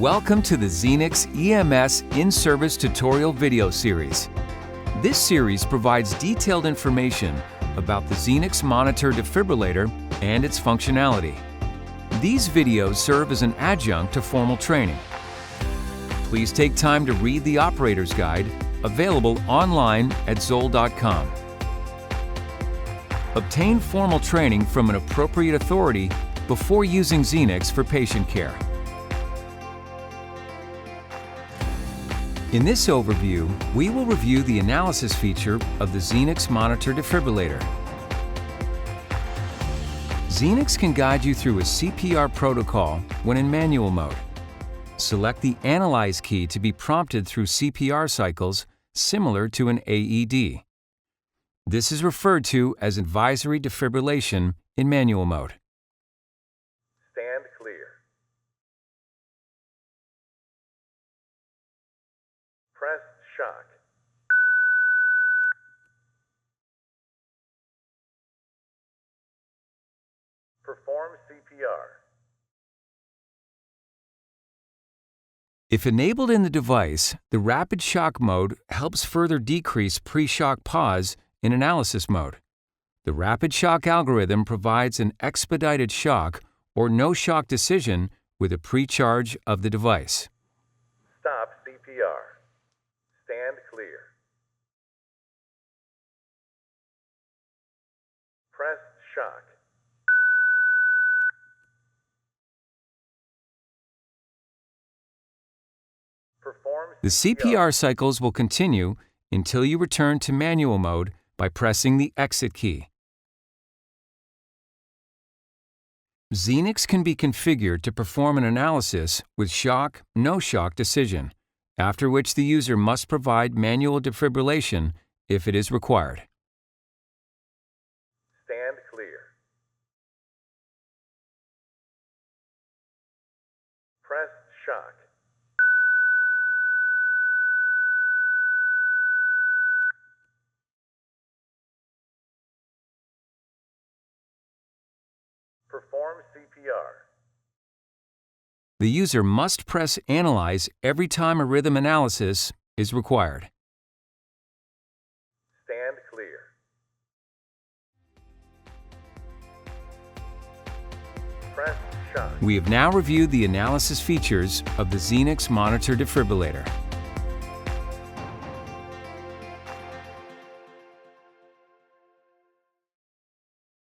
Welcome to the Zenix EMS in-service tutorial video series. This series provides detailed information about the Zenix Monitor Defibrillator and its functionality. These videos serve as an adjunct to formal training. Please take time to read the operator's guide, available online at ZOLL.com. Obtain formal training from an appropriate authority before using Zenix for patient care. In this overview, we will review the analysis feature of the Zenix Monitor Defibrillator. Zenix can guide you through a CPR protocol when in manual mode. Select the Analyze key to be prompted through CPR cycles similar to an AED. This is referred to as advisory defibrillation in manual mode. Stand clear. Press shock. Perform CPR. If enabled in the device, the RapidShock mode helps further decrease pre-shock pause in analysis mode. The RapidShock algorithm provides an expedited shock or no-shock decision with a pre-charge of the device. Stop CPR. Stand clear. Press shock. Perform The CPR cycles will continue until you return to manual mode by pressing the Exit key. Zenix can be configured to perform an analysis with shock, no-shock decision, after which the user must provide manual defibrillation if it is required. Stand clear. Press shock. Perform CPR. The user must press Analyze every time a rhythm analysis is required. Stand clear. Press shock. We have now reviewed the analysis features of the Zenix Monitor Defibrillator.